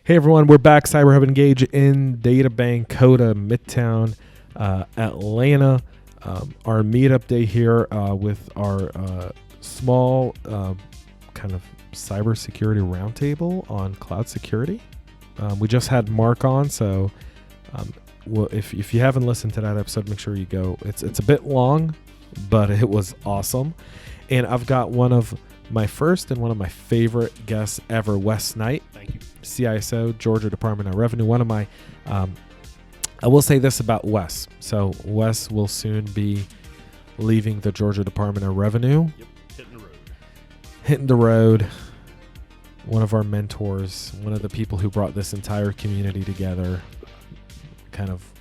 Hey everyone, we're back. CyberHub Engage in Databank, Coda, Midtown, Atlanta. Our meetup day here with our small kind of cybersecurity roundtable on cloud security. We just had Mark on, so well, if you haven't listened to that episode, make sure you go. It's a bit long, but it was awesome. And I've got one of my first and one of my favorite guests ever, Wes Knight. Thank you. CISO, Georgia Department of Revenue. One of my, I will say this about Wes. So Wes will soon be leaving the Georgia Department of Revenue. Yep, Hitting the road. One of our mentors, one of the people who brought this entire community together, kind of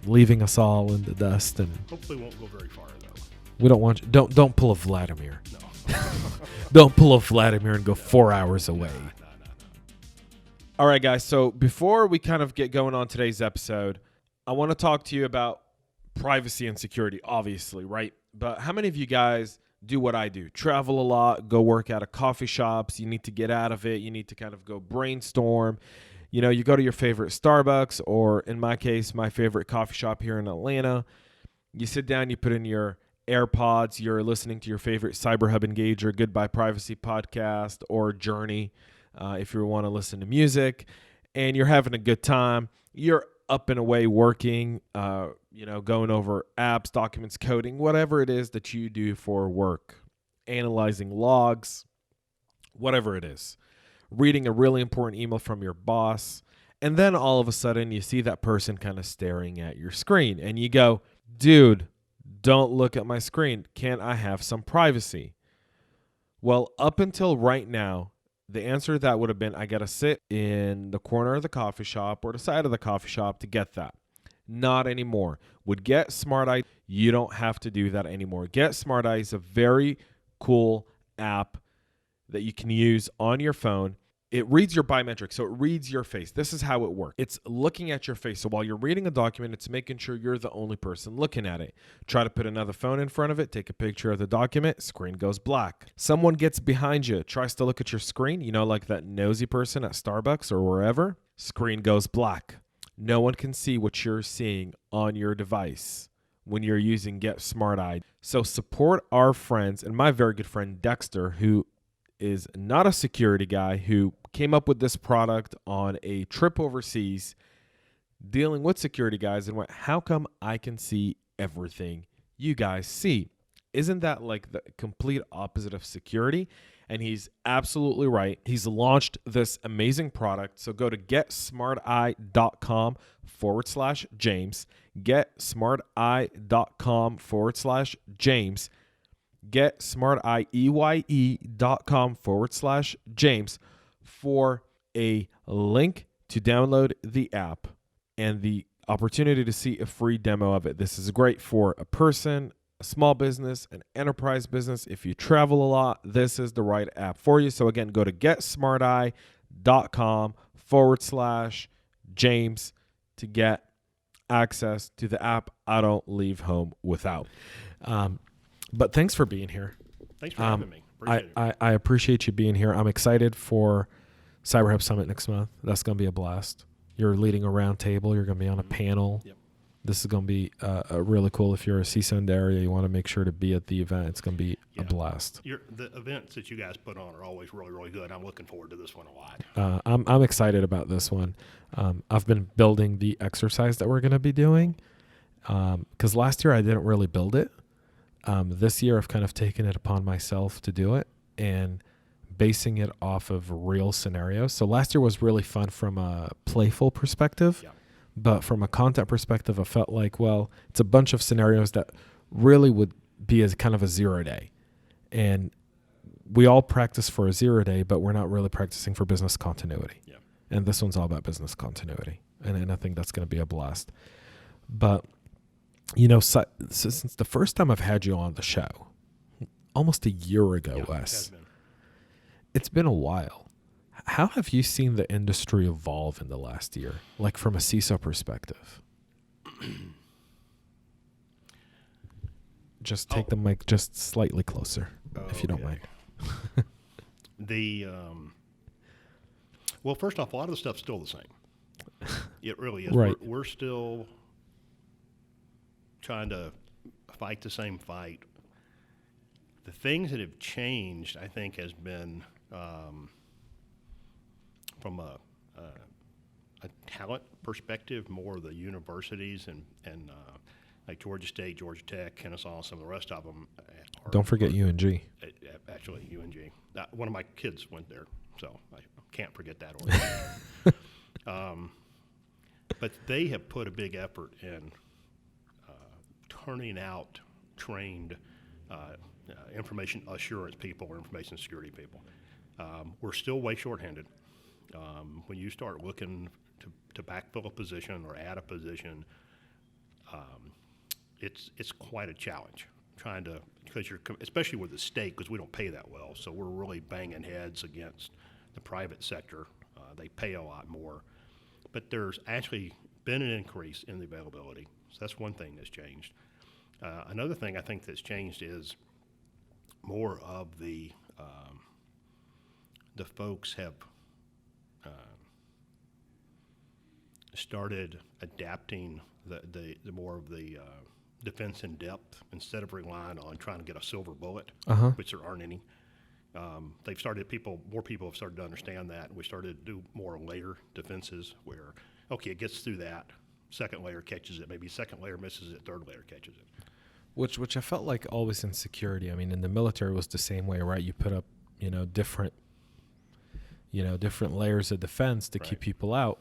leaving us all in the dust. And hopefully won't go very far though. We don't want you, don't pull a Vladimir. No. Don't pull a Vladimir and go 4 hours away. No. All right, guys. So before we kind of get going on today's episode, I want to talk to you about privacy and security, obviously, right? But how many of you guys do what I do? Travel a lot, go work out of coffee shops. You need to get out of it. You need to kind of go brainstorm. You know, you go to your favorite Starbucks, or in my case, my favorite coffee shop here in Atlanta. You sit down, you put in your AirPods, you're listening to your favorite CyberHub Engage or Goodbye Privacy podcast or Journey, if you want to listen to music, and you're having a good time. You're up and away working, going over apps, documents, coding, whatever it is that you do for work, analyzing logs, whatever it is, reading a really important email from your boss, and then all of a sudden you see that person kind of staring at your screen, and you go, dude, don't look at my screen. Can't I have some privacy? Well, up until right now, the answer to that would have been, I got to sit in the corner of the coffee shop or the side of the coffee shop to get that. Not anymore. With Get Smart Eye, you don't have to do that anymore. Get Smart Eye is a very cool app that you can use on your phone. It reads your biometrics, so it reads your face. This is how it works. It's looking at your face. So while you're reading a document, it's making sure you're the only person looking at it. Try to put another phone in front of it, take a picture of the document, screen goes black. Someone gets behind you, tries to look at your screen, like that nosy person at Starbucks or wherever, screen goes black. No one can see what you're seeing on your device when you're using Get Smart Eye. So support our friends, and my very good friend Dexter, who is not a security guy, who came up with this product on a trip overseas dealing with security guys and went, how come I can see everything you guys see? Isn't that like the complete opposite of security? And he's absolutely right. He's launched this amazing product. So go to getsmarteye.com/James, getsmarteye.com/James, getsmarteye.com/James for a link to download the app and the opportunity to see a free demo of it. This is great for a person, a small business, an enterprise business. If you travel a lot, this is the right app for you. So again, go to getsmarteye.com/James to get access to the app I don't leave home without. But thanks for being here. Thanks for having me. Appreciate it. I appreciate you being here. I'm excited for CyberHub Summit next month. That's going to be a blast. You're leading a round table. You're going to be on a panel. Yep. This is going to be really cool. If you're a CISO in the area, you want to make sure to be at the event. It's going to be a blast. The events that you guys put on are always really, really good. I'm looking forward to this one a lot. I'm excited about this one. I've been building the exercise that we're going to be doing because last year I didn't really build it. This year I've kind of taken it upon myself to do it and basing it off of real scenarios. So last year was really fun from a playful perspective, but from a content perspective, I felt like, well, it's a bunch of scenarios that really would be as kind of a 0 day. And we all practice for a 0 day, but we're not really practicing for business continuity. Yeah. And this one's all about business continuity. And I think that's going to be a blast. But since the first time I've had you on the show, almost a year ago, Wes, it's been a while. How have you seen the industry evolve in the last year, like from a CISO perspective? Just take the mic just slightly closer, if you don't mind. Well, first off, a lot of the stuff's still the same. It really is. Right. We're still trying to fight the same fight. The things that have changed, I think, has been from a talent perspective, more of the universities and like Georgia State, Georgia Tech, Kennesaw, some of the rest of them. Don't forget UNG. Actually, UNG. One of my kids went there, so I can't forget that order. But they have put a big effort in turning out trained information assurance people or information security people. We're still way shorthanded. When you start looking to backfill a position or add a position, it's quite a challenge trying to, because you're, especially with the state, because we don't pay that well, so we're really banging heads against the private sector. They pay a lot more, but there's actually been an increase in the availability, so that's one thing that's changed. Another thing I think that's changed is more of the folks have started adapting the more of the defense in depth instead of relying on trying to get a silver bullet, which there aren't any. They've started, more people have started to understand that. We started to do more layer defenses where, okay, it gets through that, second layer catches it, maybe second layer misses it, third layer catches it. Which I felt like always in security. I mean, in the military it was the same way, right? You put up, different layers of defense to keep people out.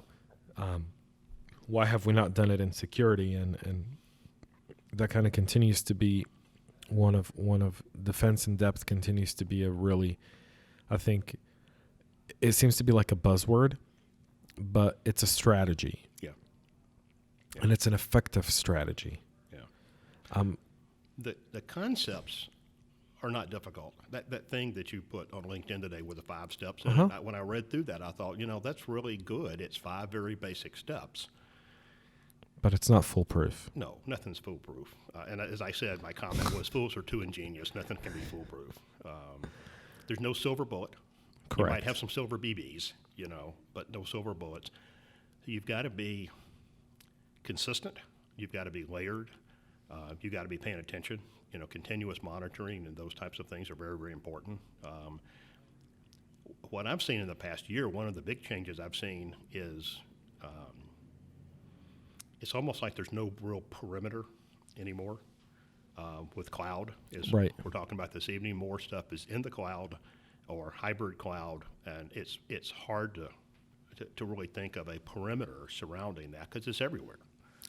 Why have we not done it in security? And that kind of continues to be one of defense in depth continues to be a really, I think, it seems to be like a buzzword, but it's a strategy. Yeah. And it's an effective strategy. Yeah. The concepts are not difficult. That thing that you put on LinkedIn today with the 5 steps, when I read through that, I thought, that's really good. It's 5 very basic steps. But it's not foolproof. No, nothing's foolproof. And as I said, my comment was, fools are too ingenious. Nothing can be foolproof. There's no silver bullet. Correct. You might have some silver BBs, but no silver bullets. You've got to be consistent. You've got to be layered. You've got to be paying attention. Continuous monitoring and those types of things are very, very important. What I've seen in the past year, one of the big changes I've seen is it's almost like there's no real perimeter anymore with cloud. Right. We're talking about this evening. More stuff is in the cloud or hybrid cloud, and it's hard to really think of a perimeter surrounding that because it's everywhere.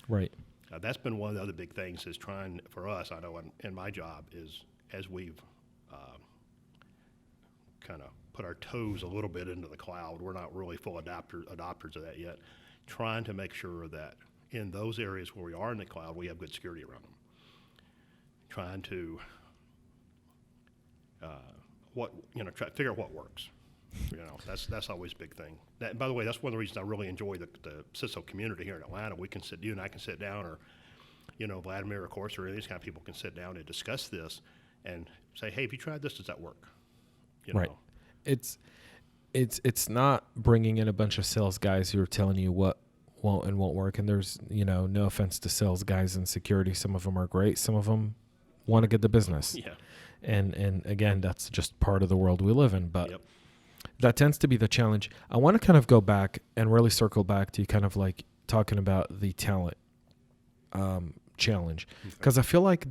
Right. That's been one of the other big things is trying for us, I know in my job, is as we've kind of put our toes a little bit into the cloud, we're not really full adopters of that yet, trying to make sure that in those areas where we are in the cloud, we have good security around them. Trying to try to figure out what works. That's always a big thing. By the way, that's one of the reasons I really enjoy the CISO community here in Atlanta. You and I can sit down, or Vladimir, of course, or any of these kind of people can sit down and discuss this and say, hey, have you tried this? Does that work? Right. It's not bringing in a bunch of sales guys who are telling you what won't and won't work. And there's, no offense to sales guys in security. Some of them are great. Some of them want to get the business. Yeah. And again, that's just part of the world we live in. But Yep. That tends to be the challenge. I want to kind of go back and really circle back to kind of like talking about the talent challenge. Because I feel like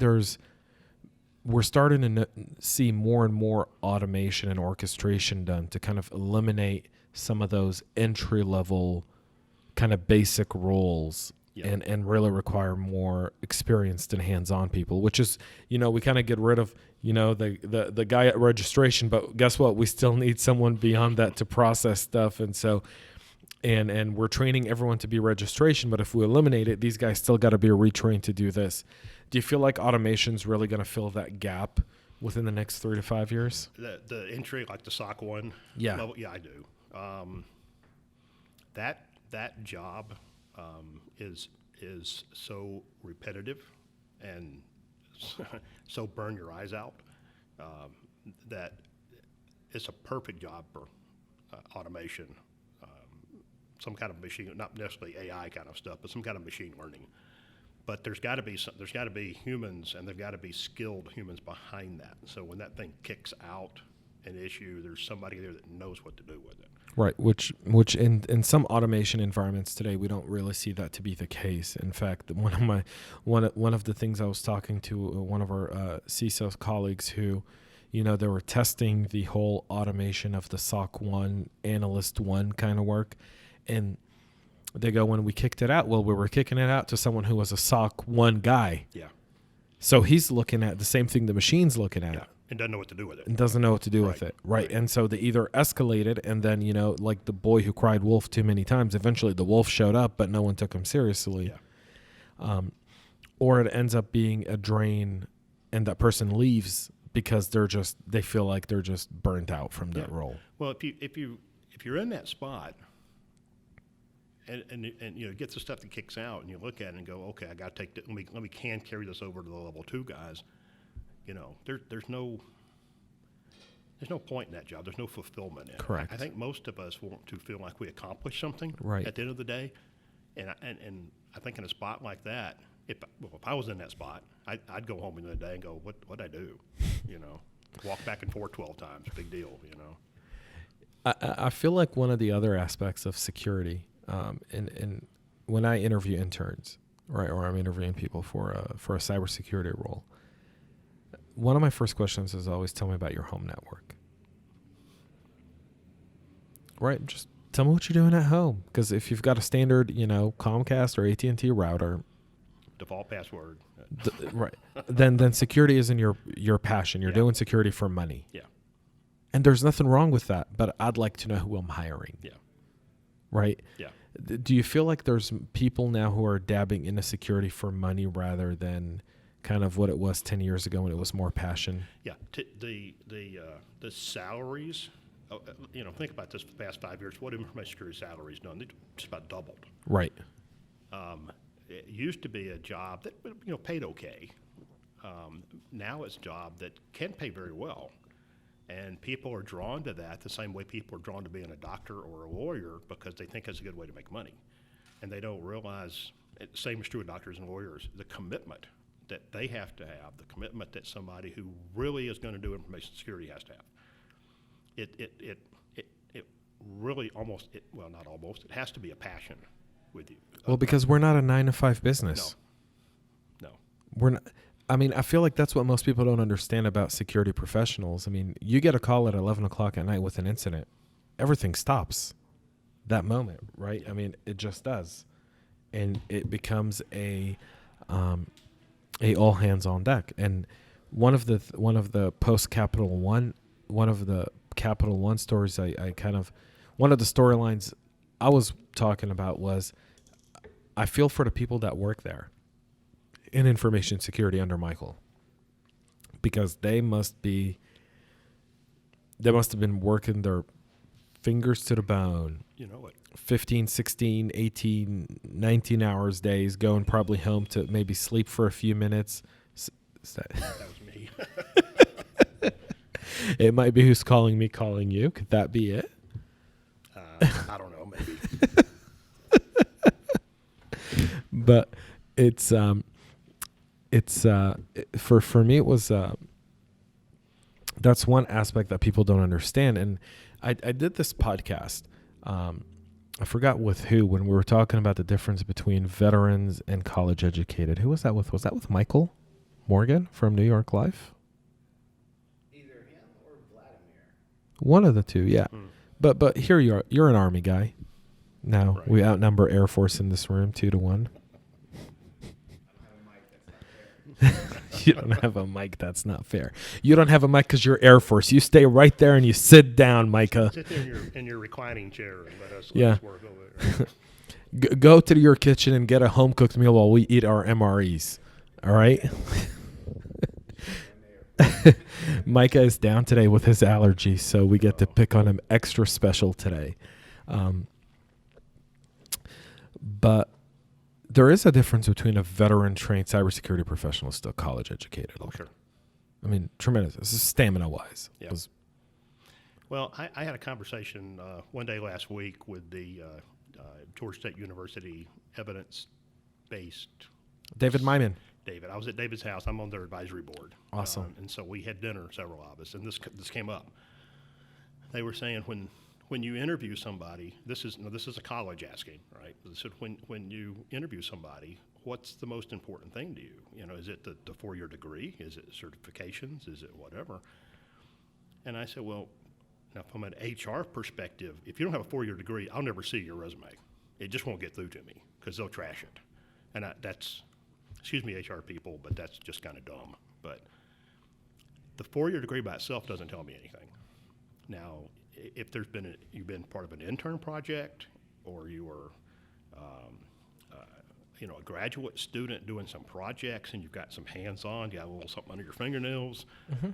we're starting to see more and more automation and orchestration done to kind of eliminate some of those entry-level kind of basic roles. Yep. and really require more experienced and hands-on people, which is, we kind of get rid of, the guy at registration, but guess what? We still need someone beyond that to process stuff. And so, and we're training everyone to be registration, but if we eliminate it, these guys still got to be retrained to do this. Do you feel like automation's really going to fill that gap within the next 3 to 5 years? The entry, like the SOC 1 yeah. level, yeah, I do. That job is so repetitive and so burn your eyes out that it's a perfect job for automation some kind of machine, not necessarily AI kind of stuff, but some kind of machine learning. But there's got to be humans, and there've got to be skilled humans behind that. So when that thing kicks out an issue, there's somebody there that knows what to do with it. Right, which in some automation environments today, we don't really see that to be the case. In fact, one of the things I was talking to one of our CISO colleagues who, they were testing the whole automation of the SOC 1, Analyst 1 kind of work, and they go, when we kicked it out, well, we were kicking it out to someone who was a SOC 1 guy. Yeah. So he's looking at the same thing the machine's looking at. Yeah. And doesn't know what to do with it. And doesn't know what to do with it. Right. And so they either escalated, and then, like the boy who cried wolf too many times, eventually the wolf showed up, but no one took him seriously. Yeah. Or it ends up being a drain, and that person leaves because they feel like they're just burnt out from that role. Well, if you're in that spot, and get the stuff that kicks out, and you look at it and go, okay, I got to take let me carry this over to the level 2 guys. There's no point in that job. There's no fulfillment in it. Correct. I think most of us want to feel like we accomplished something at the end of the day, and I think in a spot like that, if I was in that spot, I'd go home in the day and go, what'd I do? Walk back and forth 12 times, big deal. I feel like one of the other aspects of security, and when I interview interns, right, or I'm interviewing people for a cybersecurity role, one of my first questions is always, tell me about your home network. Right? Just tell me what you're doing at home. Because if you've got a standard, Comcast or AT&T router, default password, right? Then security isn't your passion. You're doing security for money. Yeah. And there's nothing wrong with that. But I'd like to know who I'm hiring. Yeah. Right? Yeah. Do you feel like there's people now who are dabbing into security for money rather than kind of what it was 10 years ago when it was more passion? Yeah, the salaries. Think about this for the past 5 years. What information security salaries done? They just about doubled. Right. It used to be a job that paid okay. Now it's a job that can pay very well, and people are drawn to that the same way people are drawn to being a doctor or a lawyer because they think it's a good way to make money, and they don't realize. Same is true with doctors and lawyers. The commitment that they have to have, the commitment that somebody who really is going to do information security has to have. It really not almost, it has to be a passion with you. Well, because we're not a 9-to-5 business. No. We're not. I mean, I feel like that's what most people don't understand about security professionals. I mean, you get a call at 11 o'clock at night with an incident, everything stops that moment, right? Yeah. I mean, it just does. And it becomes a all hands on deck. And one of the post Capital One stories one of the storylines I was talking about was, I feel for the people that work there in information security under Michael, because they must have been working their fingers to the bone. 15, 16, 18, 19 hours days, going probably home to maybe sleep for a few minutes. That was me. It might be who's calling me, calling you. Could that be it? I don't know, maybe. But it's for me, it was, that's one aspect that people don't understand. And I did this podcast, I forgot with who, when we were talking about the difference between veterans and college educated. Who was that with? Was that with Michael Morgan from New York Life? Either him or Vladimir. One of the two, yeah. But here you are. You're an Army guy. Now we outnumber Air Force in this room 2-1. You don't have a mic. That's not fair. You don't have a mic because you're Air Force. You stay right there and you sit down, Micah. Sit there in your reclining chair and let us work over there. Go to your kitchen and get a home cooked meal while we eat our MREs. All right. Micah is down today with his allergies, so we get to pick on him extra special today. But there is a difference between a veteran-trained cybersecurity professional still college educated. Oh, sure. I mean, tremendous. This is stamina-wise. Yeah. Well, I had a conversation one day last week with the Georgia State University evidence-based. David Myman. David, I was at David's house. I'm on their advisory board. Awesome. And so we had dinner, several of us, and this came up. They were saying when you interview somebody, this is a college asking, right? They said when you interview somebody, what's the most important thing to you? You know, is it the 4-year degree? Is it certifications? Is it whatever? And I said, well, now from an HR perspective, if you don't have a 4-year degree, I'll never see your resume. It just won't get through to me because they'll trash it. And that's, excuse me, HR people, but that's just kind of dumb. But the 4-year degree by itself doesn't tell me anything. Now, if you've been part of an intern project, or you were, a graduate student doing some projects, and you've got some hands-on, you got a little something under your fingernails,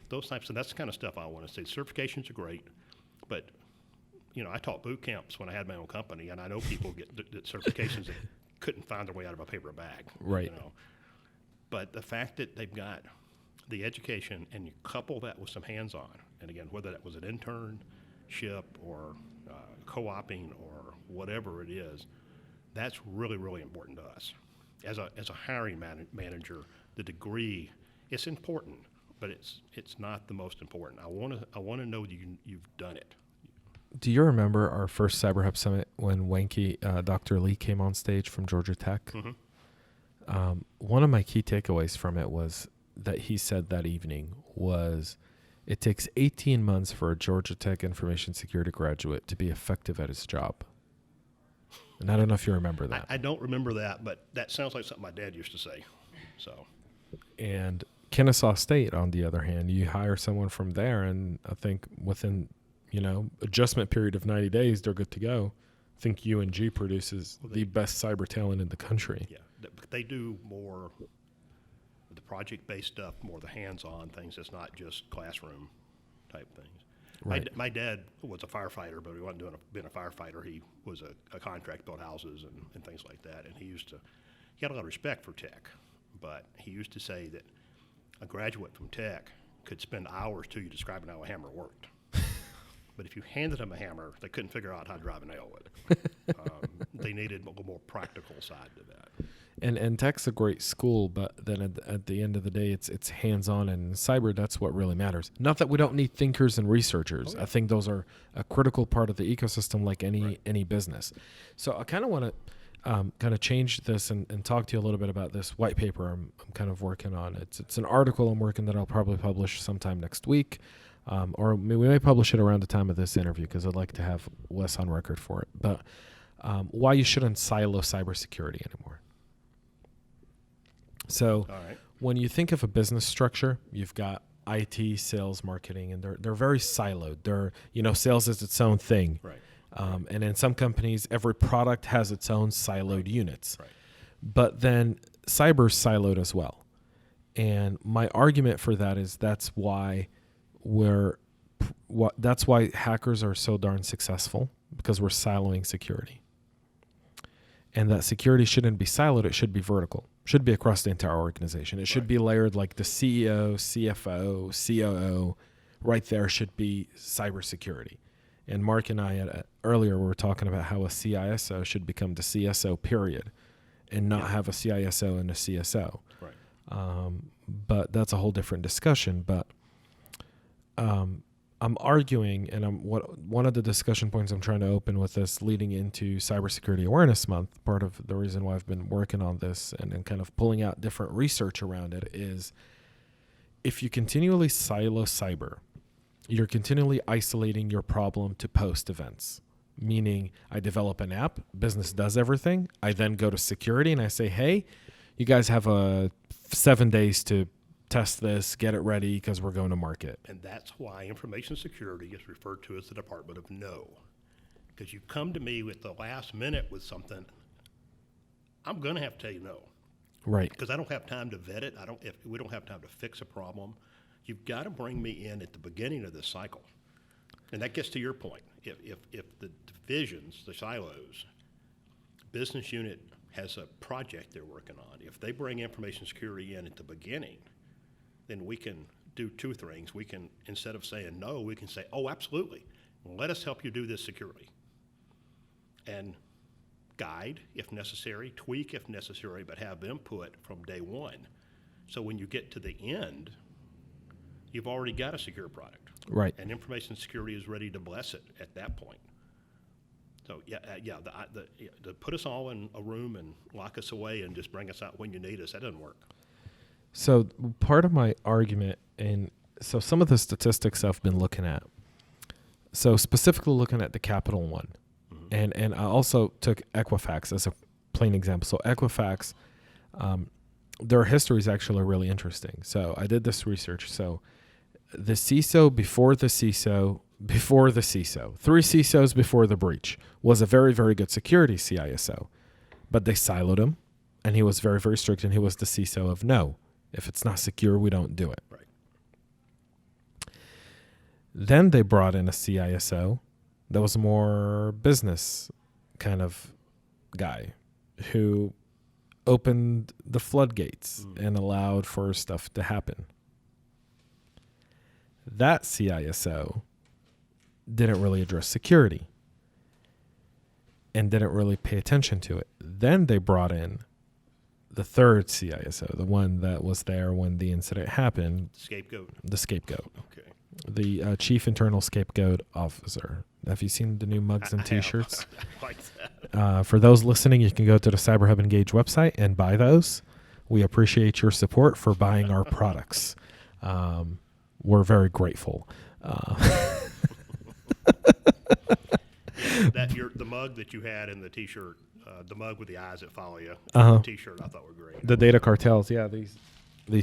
those types of, that's the kind of stuff I want to see. Certifications are great, but I taught boot camps when I had my own company, and I know people get certifications that couldn't find their way out of a paper bag. Right. But the fact that they've got the education and you couple that with some hands-on, and again, whether that was an internship or co-oping or whatever it is, that's really, really important to us. As a hiring manager, the degree, it's important, but it's not the most important. I want to know that you've done it. Do you remember our first CyberHub Summit when Dr. Lee came on stage from Georgia Tech? Mm-hmm. One of my key takeaways from it was that he said that evening was, it takes 18 months for a Georgia Tech information security graduate to be effective at his job. And I don't know if you remember that. I don't remember that, but that sounds like something my dad used to say. So, and Kennesaw State, on the other hand, you hire someone from there, and I think within adjustment period of 90 days, they're good to go. I think UNG produces the best cyber talent in the country. Yeah, they do more the project-based stuff, more the hands-on things. It's not just classroom type things. Right. My dad was a firefighter, but he wasn't being a firefighter. He was a contract, built houses and thing like that. And he had a lot of respect for tech, but he used to say that a graduate from tech could spend hours to you describing how a hammer worked. But if you handed them a hammer, they couldn't figure out how to drive a nail with it. They needed a little more practical side to that. And tech's a great school, but then at the end of the day, it's hands-on, and in cyber, that's what really matters. Not that we don't need thinkers and researchers. Okay. I think those are a critical part of the ecosystem, like any business. So I kind of want to kind of change this and talk to you a little bit about this white paper I'm kind of working on. It's an article I'm working that I'll probably publish sometime next week, or we may publish it around the time of this interview because I'd like to have Wes on record for it. But why you shouldn't silo cybersecurity anymore. So when you think of a business structure, you've got IT, sales, marketing, and they're very siloed. They're, sales is its own thing. Right. And in some companies, every product has its own siloed units. Right. But then cyber's siloed as well. And my argument for that is that's why hackers are so darn successful, because we're siloing security. And that security shouldn't be siloed, it should be vertical. Should be across the entire organization. It should be layered, like the CEO, CFO, COO, right there should be cybersecurity. And Mark and I earlier we were talking about how a CISO should become the CSO period, and not have a CISO and a CSO. Right. But that's a whole different discussion. But I'm arguing, and one of the discussion points I'm trying to open with this leading into Cybersecurity Awareness Month, part of the reason why I've been working on this and kind of pulling out different research around it, is if you continually silo cyber, you're continually isolating your problem to post events. Meaning, I develop an app, business does everything, I then go to security and I say, hey, you guys have 7 days to test this, get it ready, because we're going to market. And that's why information security is referred to as the Department of No. Because you come to me with the last minute with something, I'm going to have to tell you no. Right. Because I don't have time to vet it. If we don't have time to fix a problem. You've got to bring me in at the beginning of this cycle. And that gets to your point. If the divisions, the silos, business unit has a project they're working on, if they bring information security in at the beginning, then we can do two things. We can, instead of saying no, we can say, oh, absolutely. Let us help you do this securely. And guide if necessary, tweak if necessary, but have input from day one. So when you get to the end, you've already got a secure product. Right. And information security is ready to bless it at that point. So to put us all in a room and lock us away and just bring us out when you need us, that doesn't work. So part of my argument, and so some of the statistics I've been looking at, so specifically looking at the Capital One, and I also took Equifax as a plain example. So Equifax, their history is actually really interesting. So I did this research. So the CISO before the CISO, before the CISO, 3 CISOs before the breach, was a very, very good security CISO. But they siloed him, and he was very, very strict, and he was the CISO of no. If it's not secure, we don't do it. Right. Then they brought in a CISO that was more business kind of guy who opened the floodgates and allowed for stuff to happen. That CISO didn't really address security and didn't really pay attention to it. Then they brought in the third CISO, the one that was there when the incident happened. Scapegoat. The scapegoat. Okay. The Chief Internal Scapegoat Officer. Have you seen the new mugs and T-shirts? I like that. For those listening, you can go to the CyberHub Engage website and buy those. We appreciate your support for buying our products. We're very grateful. The mug that you had and the T-shirt, the mug with the eyes that follow you, Uh-huh. the T-shirt I thought were great. The data cartels, yeah, these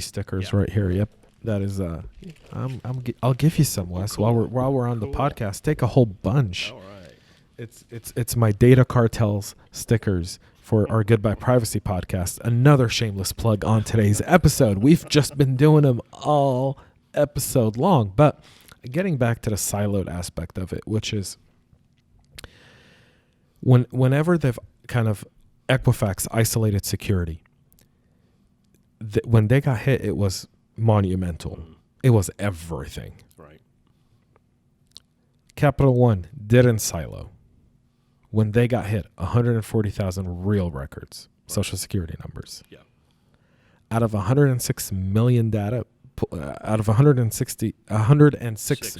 stickers Yeah. right here. Yep, that is. I'll give you some, Wes. Cool. While we're on the Cool. podcast, take a whole bunch. All right. It's my data cartels stickers for our Goodbye Privacy podcast. Another shameless plug on today's episode. We've just been doing them all episode long, but getting back to the siloed aspect of it, which is whenever they've kind of Equifax isolated security, when they got hit, it was monumental. It was everything. Right. Capital One didn't silo. When they got hit, 140,000 real records, social security numbers. Yeah. Out of 106 million data, out of 106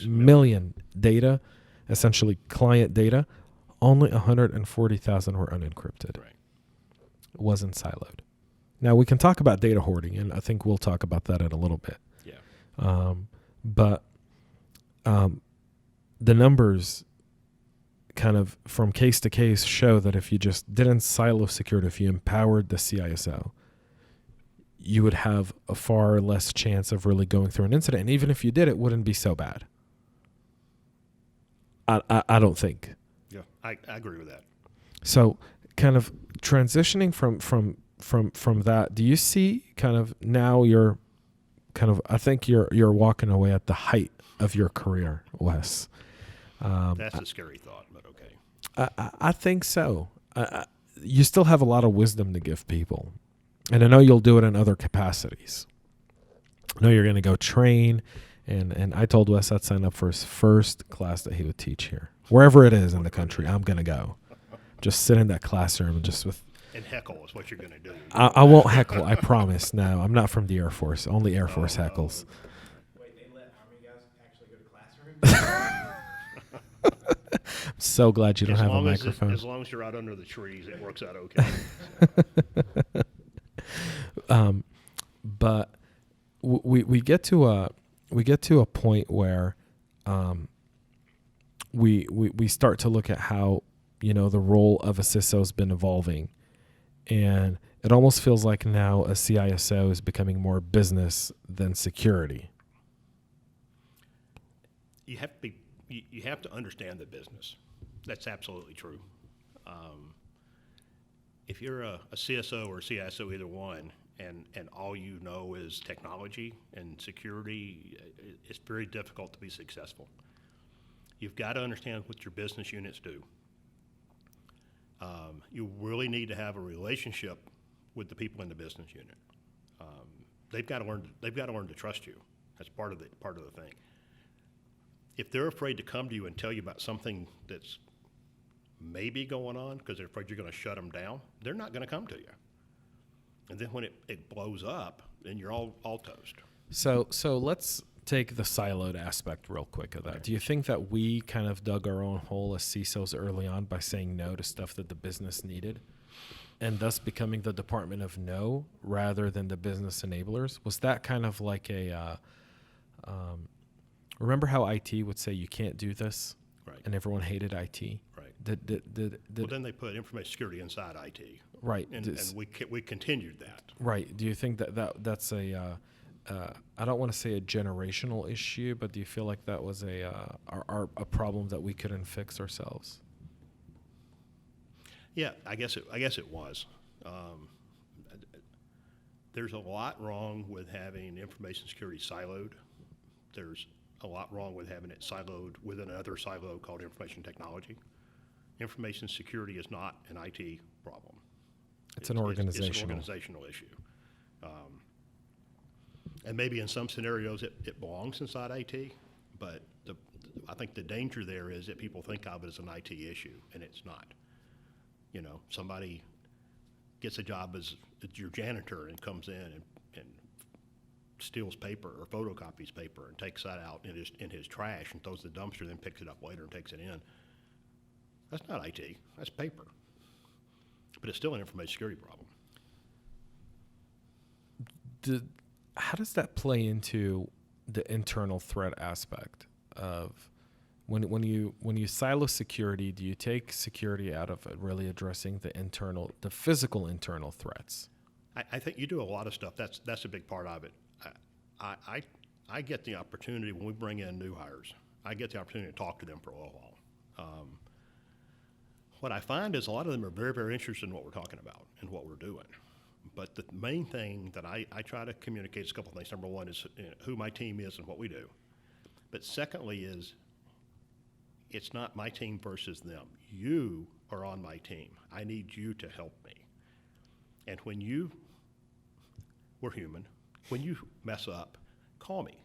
million data, essentially client data, only 140,000 were unencrypted. Right. It wasn't siloed. Now, we can talk about data hoarding, and I think we'll talk about that in a little bit. Yeah. But the numbers kind of from case to case show that if you just didn't silo security, if you empowered the CISO, you would have a far less chance of really going through an incident. And even if you did, it wouldn't be so bad. I don't think. Yeah, I agree with that. So kind of transitioning from that, do you see kind of now you're kind of, I think you're walking away at the height of your career, Wes. That's a scary thought, but okay. I think so. You still have a lot of wisdom to give people. And I know you'll do it in other capacities. I know you're going to go train. And I told Wes I'd sign up for his first class that he would teach here. Wherever it is in the country, I'm going to go. Just sit in that classroom and just with... And heckle is what you're going to do. I won't heckle, I promise. No, I'm not from the Air Force. Only Air Force heckles. Wait, they let Army guys actually go to classrooms? I'm so glad you don't have a microphone. As long as you're out under the trees, it works out okay. But we get to a point where we start to look at how, you know, the role of a CISO has been evolving, and it almost feels like now a CISO is becoming more business than security. You have to understand the business. That's absolutely true. If you're a CSO or CISO, either one, and all you know is technology and security, it's very difficult to be successful. You've got to understand what your business units do. You really need to have a relationship with the people in the business unit. They've got to learn to trust you. That's part of the thing. If they're afraid to come to you and tell you about something that's may be going on because they're afraid you're going to shut them down, they're not going to come to you. And then when it blows up, then you're all toast. So let's take the siloed aspect real quick of that. Okay. Do you think that we kind of dug our own hole as CISOs early on by saying no to stuff that the business needed, and thus becoming the department of no rather than the business enablers? Was that kind of like a remember how IT would say you can't do this, Right. and everyone hated IT? Right. Did Well, then they put information security inside IT. right? And we continued that. Right. Do you think that's a I don't want to say a generational issue, but do you feel like that was a problem that we couldn't fix ourselves? Yeah, I guess it was. There's a lot wrong with having information security siloed. There's a lot wrong with having it siloed within another silo called information technology. Information security is not an IT problem. It's an organizational. It's an organizational issue. And maybe in some scenarios it belongs inside IT, but I think the danger there is that people think of it as an IT issue, and it's not. You know, somebody gets a job as your janitor and comes in and steals paper or photocopies paper and takes that out in his trash and throws it in the dumpster, then picks it up later and takes it in. That's not IT. That's paper. But it's still an information security problem. How does that play into the internal threat aspect of when you silo security? Do you take security out of it, really addressing the physical internal threats? I think you do a lot of stuff. That's a big part of it. I get the opportunity when we bring in new hires. I get the opportunity to talk to them for a little while. What I find is a lot of them are very, very interested in what we're talking about and what we're doing. But the main thing that I try to communicate is a couple of things. Number one is who my team is and what we do. But secondly is it's not my team versus them. You are on my team. I need you to help me. And we're human. When you mess up, call me.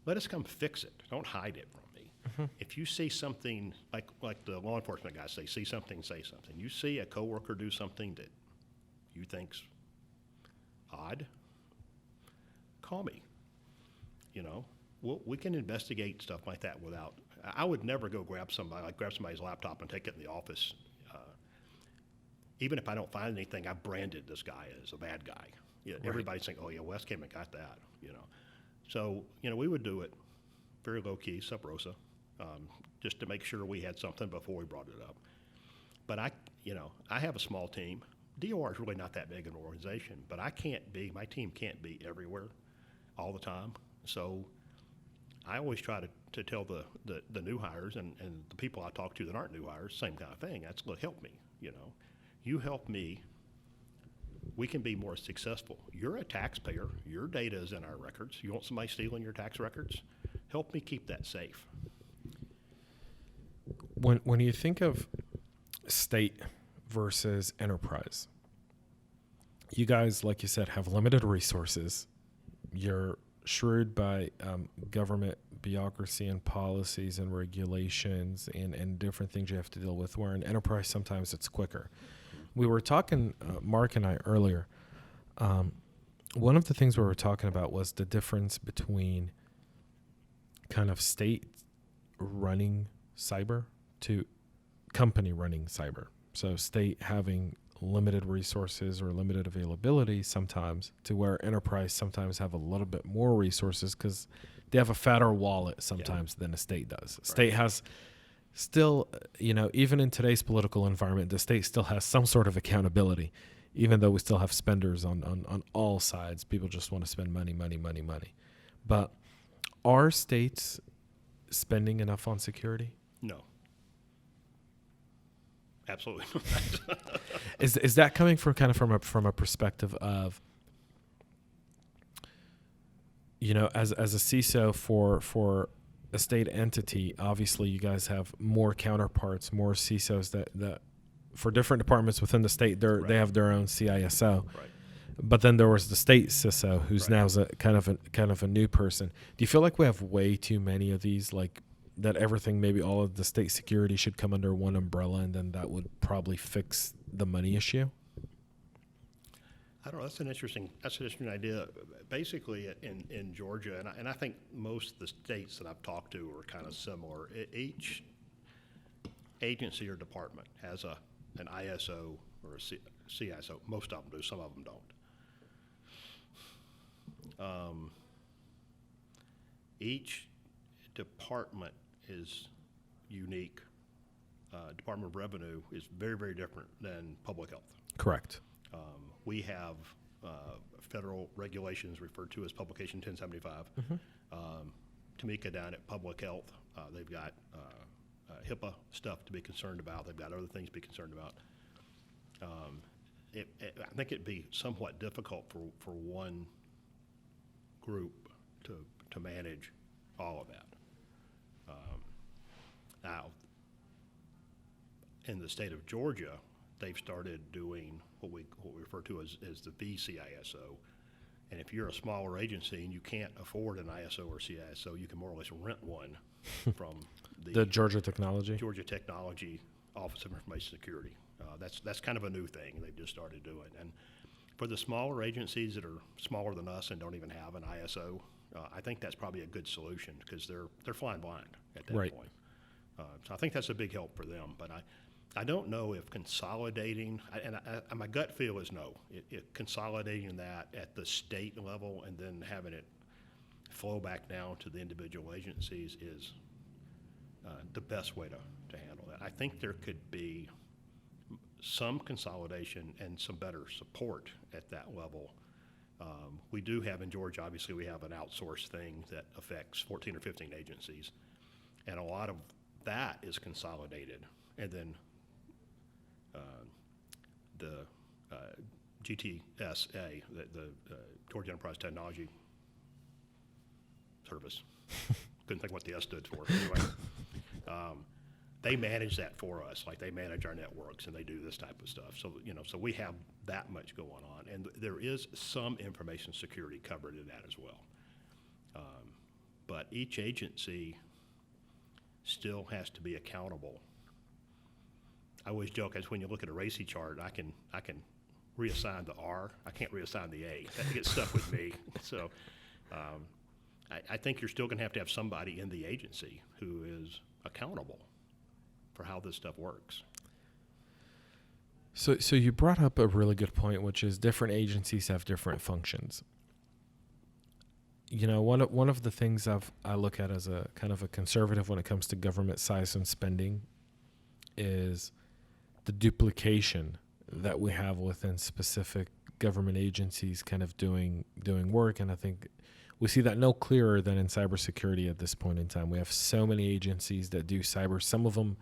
Let us come fix it. Don't hide it from me. Mm-hmm. If you see something, like the law enforcement guys say, see something, say something. You see a coworker do something that you think's odd, call me. You know, we can investigate stuff like that without. I would never go grab somebody's laptop and take it in the office. Even if I don't find anything, I branded this guy as a bad guy. Yeah, right. Everybody's saying, "Oh yeah, Wes came and got that." You know, so we would do it very low key, sub rosa, just to make sure we had something before we brought it up. But I have a small team. DOR is really not that big an organization, but my team can't be everywhere all the time. So I always try to tell the new hires and the people I talk to that aren't new hires, same kind of thing. That's, look, help me, you help me, we can be more successful. You're a taxpayer, your data is in our records. You want somebody stealing your tax records? Help me keep that safe. When you think of state versus enterprise, you guys, like you said, have limited resources. You're shrewd by government bureaucracy and policies and regulations and different things you have to deal with, where in enterprise sometimes it's quicker. We were talking, Mark and I, earlier. One of the things we were talking about was the difference between kind of state running cyber to company running cyber. So state having limited resources or limited availability sometimes, to where enterprise sometimes have a little bit more resources because they have a fatter wallet sometimes than a state does. Right. State has still, even in today's political environment, the state still has some sort of accountability, even though we still have spenders on all sides. People just want to spend money. But are states spending enough on security? No. Absolutely. Is that coming from a perspective of, as a CISO for a state entity, obviously you guys have more counterparts, more CISOs that for different departments within the state, they have their own CISO. Right. But then there was the state CISO, who's now a kind of a new person. Do you feel like we have way too many of these, like that everything, maybe all of the state security should come under one umbrella, and then that would probably fix the money issue? I don't know. That's an interesting idea. Basically, in Georgia, and I think most of the states that I've talked to are kind of similar. Each agency or department has an ISO or a CISO. Most of them do. Some of them don't. Each department is unique. Department of Revenue is very, very different than public health. Correct. We have federal regulations referred to as Publication 1075. Tamika down at Public Health, they've got HIPAA stuff to be concerned about. They've got other things to be concerned about. I think it'd be somewhat difficult for one group to manage all of that. Now, in the state of Georgia, they've started doing what we refer to as the VCISO. And if you're a smaller agency and you can't afford an ISO or CISO, you can more or less rent one from the Georgia Technology Office of Information Security. That's kind of a new thing they've just started doing. And for the smaller agencies that are smaller than us and don't even have an ISO, I think that's probably a good solution because they're flying blind at that point. So I think that's a big help for them. But I don't know if consolidating, my gut feel is no. Consolidating that at the state level and then having it flow back down to the individual agencies is the best way to handle that. I think there could be some consolidation and some better support at that level. We do have in Georgia, obviously, we have an outsourced thing that affects 14 or 15 agencies, and a lot of that is consolidated. And then the GTSA, the Georgia Enterprise Technology Service, couldn't think what the S stood for. Anyway, they manage that for us, like they manage our networks and they do this type of stuff. So so we have that much going on, and there is some information security covered in that as well. But each agency still has to be accountable. I always joke as when you look at a RACI chart, I can reassign the R. I can't reassign the A. That gets stuck with me. So I think you're still going to have somebody in the agency who is accountable for how this stuff works. So you brought up a really good point, which is different agencies have different functions. One of the things I look at as a kind of a conservative when it comes to government size and spending is the duplication that we have within specific government agencies kind of doing work. And I think we see that no clearer than in cybersecurity at this point in time. We have so many agencies that do cyber, some of them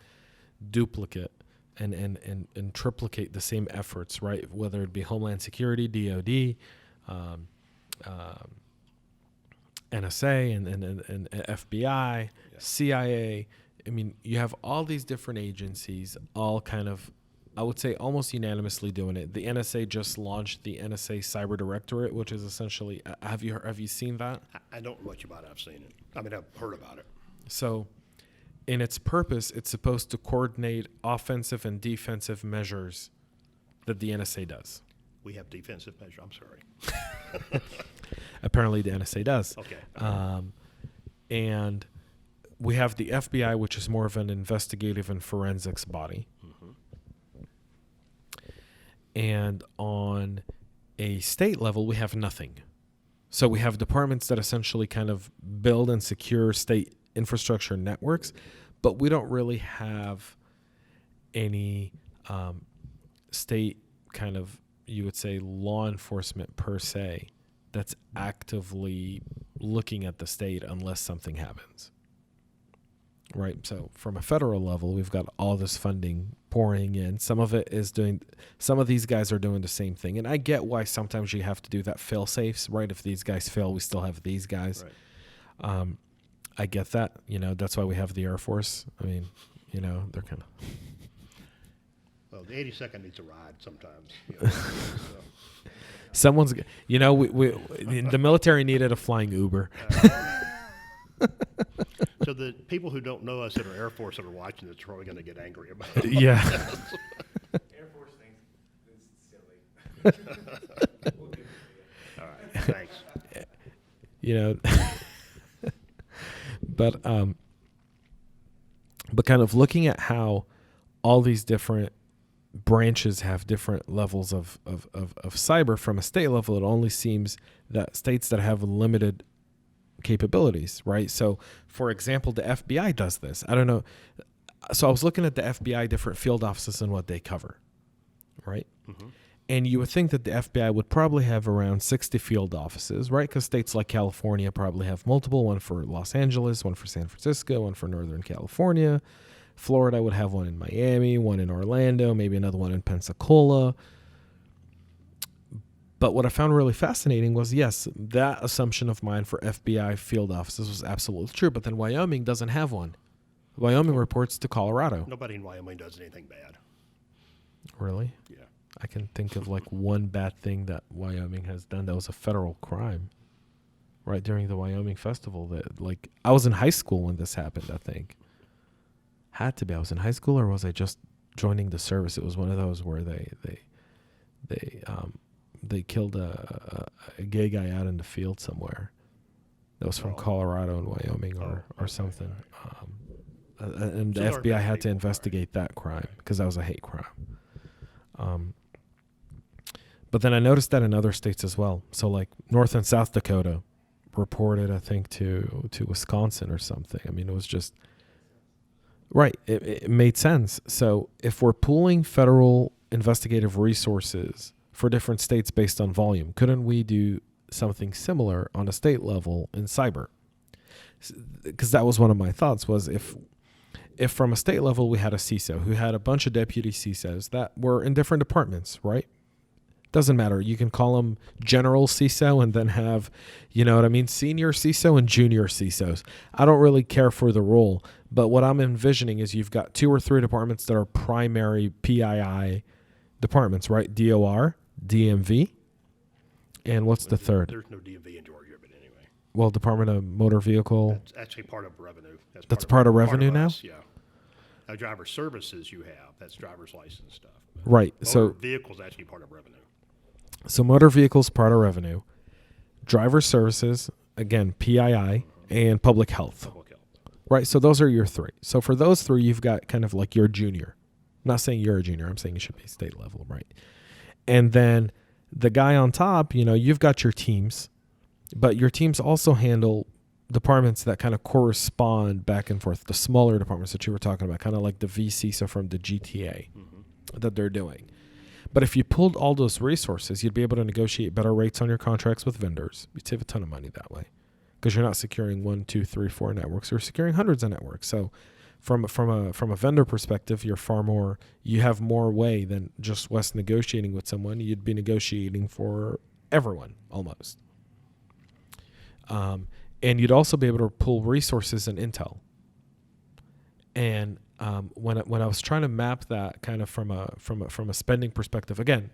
duplicate and triplicate the same efforts, right? Whether it be Homeland Security, DOD, NSA and FBI, CIA. I mean, you have all these different agencies all kind of, I would say, almost unanimously doing it. The NSA just launched the NSA Cyber Directorate, which is essentially, have you seen that? I don't know much about it. I've seen it. I mean, I've heard about it. So in its purpose, it's supposed to coordinate offensive and defensive measures that the NSA does. We have defensive measures. I'm sorry. Apparently the NSA does. Okay. And we have the FBI, which is more of an investigative and forensics body. Mm-hmm. And on a state level, we have nothing. So we have departments that essentially kind of build and secure state infrastructure networks, but we don't really have any state kind of, you would say, law enforcement per se that's actively looking at the state unless something happens. Right. So from a federal level, we've got all this funding pouring in. Some of these guys are doing the same thing. And I get why sometimes you have to do that fail safes, right? If these guys fail, we still have these guys. Right. I get that. That's why we have the Air Force. I mean, they're kind of. Well, the 82nd needs a ride sometimes. Someone's, we the military needed a flying Uber. So the people who don't know us that are Air Force that are watching this are probably going to get angry about it. Yeah. Air Force thinks it's silly. We'll give it to you. All right, thanks. You know, but kind of looking at how all these different branches have different levels of cyber from a state level, it only seems that states that have limited capabilities, right? So, for example, the FBI does this. I don't know. So I was looking at the FBI different field offices and what they cover, right? Mm-hmm. And you would think that the FBI would probably have around 60 field offices, right? Because states like California probably have multiple, one for Los Angeles, one for San Francisco, one for Northern California. Florida would have one in Miami, one in Orlando, maybe another one in Pensacola. But what I found really fascinating was, yes, that assumption of mine for FBI field offices was absolutely true. But then Wyoming doesn't have one. Wyoming reports to Colorado. Nobody in Wyoming does anything bad. Really? Yeah. I can think of like one bad thing that Wyoming has done that was a federal crime. Right during the Wyoming festival, that like I was in high school when this happened, I think. Had to be. I was in high school, or was I just joining the service? It was one of those where they killed a gay guy out in the field somewhere. That was from Colorado and Wyoming or something. And So the there are FBI bad had to people, investigate that crime because that was a hate crime. But then I noticed that in other states as well. So like North and South Dakota reported, I think, to Wisconsin or something. I mean, it was just right. It made sense. So if we're pooling federal investigative resources for different states based on volume, couldn't we do something similar on a state level in cyber? Because that was one of my thoughts, was if from a state level we had a CISO who had a bunch of deputy CISOs that were in different departments, right? Doesn't matter. You can call them general CISO and then have, you know what I mean, senior CISO and junior CISOs. I don't really care for the role, but what I'm envisioning is you've got 2 or 3 departments that are primary PII departments, right? DOR, DMV, and what's the third? There's no DMV in Georgia, but anyway. Well, Department of Motor Vehicle. That's actually part of revenue. That's part of revenue now? us, yeah. Now, driver services you have, that's driver's license stuff. Right. Motor So vehicles actually part of revenue. motor vehicles, part of revenue. Driver services, again, PII, and public health. Public health. Right. So those are your 3. So for those 3, you've got kind of like your junior. I'm not saying you're a junior. I'm saying you should be state level, right? And then the guy on top, you know, you've got your teams, but your teams also handle departments that kind of correspond back and forth, the smaller departments that you were talking about, kind of like the VC, so from the GTA that they're doing. But if you pulled all those resources, you'd be able to negotiate better rates on your contracts with vendors. You'd save a ton of money that way because you're not securing 1, 2, 3, 4 networks. You're securing hundreds of networks. So from a vendor perspective, you have more way than just Wes negotiating with someone. You'd be negotiating for everyone almost. And you'd also be able to pull resources and intel. And when I was trying to map that kind of from a spending perspective, again,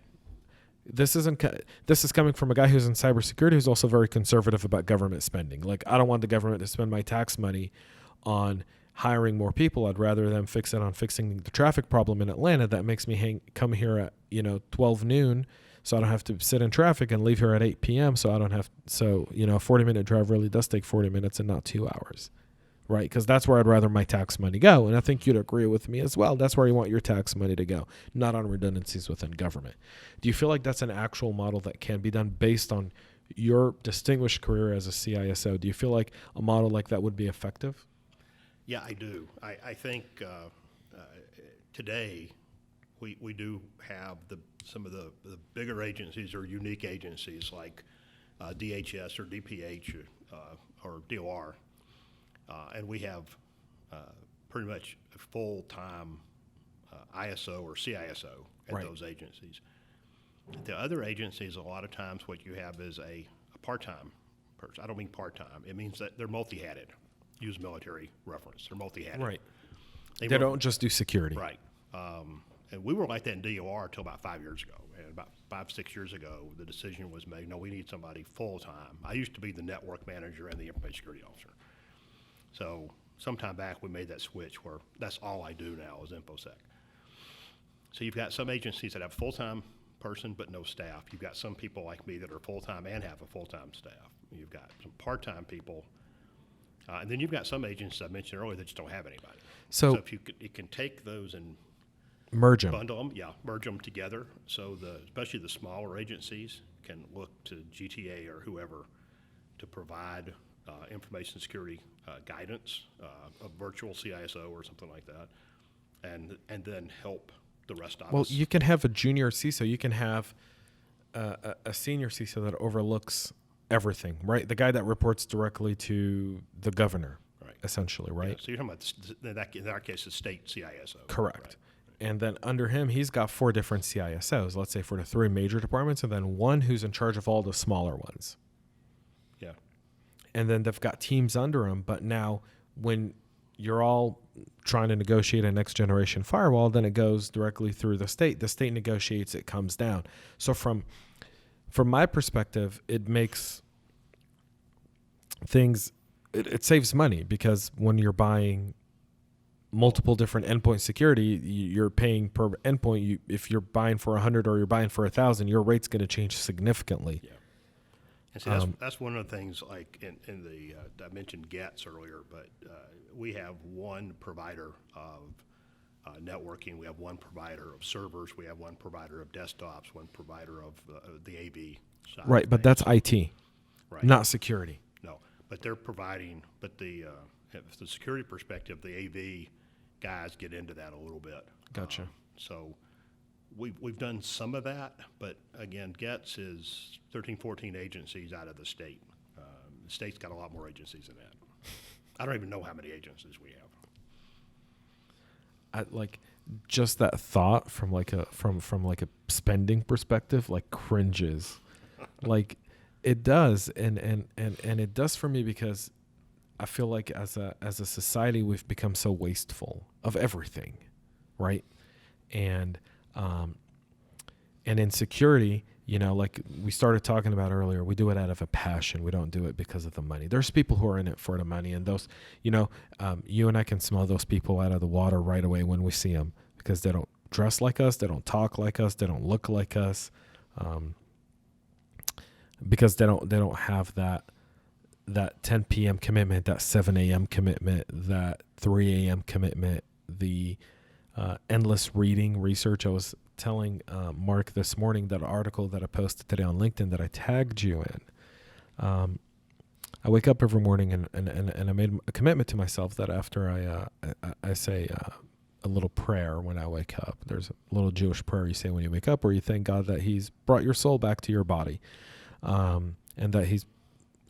this is coming from a guy who's in cybersecurity who's also very conservative about government spending. Like, I don't want the government to spend my tax money on hiring more people. I'd rather them fix it on fixing the traffic problem in Atlanta that makes me come here at 12 noon. So I don't have to sit in traffic and leave here at 8 p.m. So a 40-minute drive really does take 40 minutes and not 2 hours, right? Because that's where I'd rather my tax money go. And I think you'd agree with me as well. That's where you want your tax money to go, not on redundancies within government. Do you feel like that's an actual model that can be done based on your distinguished career as a CISO? Do you feel like a model like that would be effective? Yeah, I do. I think today we do have some of the bigger agencies or unique agencies like DHS or DPH or DOR, and we have pretty much a full-time ISO or CISO at those agencies. The other agencies, a lot of times what you have is a part-time person. I don't mean part-time. It means that they're multi-hatted. Use military reference. They're multi-hatted. Right. They don't just do security. Right. And we were like that in DOR until about 5 years ago. And about 5-6 years ago, the decision was made, no, we need somebody full-time. I used to be the network manager and the information security officer. So sometime back we made that switch where that's all I do now is InfoSec. So you've got some agencies that have a full-time person but no staff. You've got some people like me that are full-time and have a full-time staff. You've got some part-time people. And then you've got some agencies I mentioned earlier that just don't have anybody. So if you can take those and merge them. bundle them, merge them together. So especially the smaller agencies can look to GTA or whoever to provide information security guidance, a virtual CISO or something like that, and then help the rest of us. Well, you can have a junior CISO. You can have a senior CISO that overlooks everything, right? The guy that reports directly to the governor, right, essentially, right? Yeah, so you're talking about, in our case, the state CISO. Correct. Right. And then under him, he's got 4 different CISOs, let's say for the 3 major departments, and then 1 who's in charge of all the smaller ones. Yeah. And then they've got teams under him. But now when you're all trying to negotiate a next generation firewall, then it goes directly through the state. The state negotiates, it comes down. So from my perspective, it makes things, it saves money, because when you're buying multiple different endpoint security, you're paying per endpoint. If you're buying for 100 or you're buying for 1,000, your rate's going to change significantly. Yeah. And see, that's one of the things, like in the I mentioned GETS earlier, but we have one provider of networking, we have one provider of servers, we have one provider of desktops, one provider of the AV side. Right, but that's IT, right, not security. No, but they're providing, but the security perspective, the AV guys get into that a little bit. Gotcha. So we've done some of that, but again, GETS is 13, 14 agencies out of the state. The state's got a lot more agencies than that. I don't even know how many agencies we have. Like just that thought from like a spending perspective, like cringes. Like it does, and it does for me, because I feel like as a society we've become so wasteful of everything, right? And in security, like we started talking about earlier, we do it out of a passion. We don't do it because of the money. There's people who are in it for the money, and those, you and I can smell those people out of the water right away when we see them, because they don't dress like us, they don't talk like us, they don't look like us, because they don't have that 10 p.m. commitment, that 7 a.m. commitment, that 3 a.m. commitment, the endless reading, research. I was telling Mark this morning that article that I posted today on LinkedIn that I tagged you in. I wake up every morning and I made a commitment to myself that after I say a little prayer when I wake up. There's a little Jewish prayer you say when you wake up, where you thank God that He's brought your soul back to your body, and that He's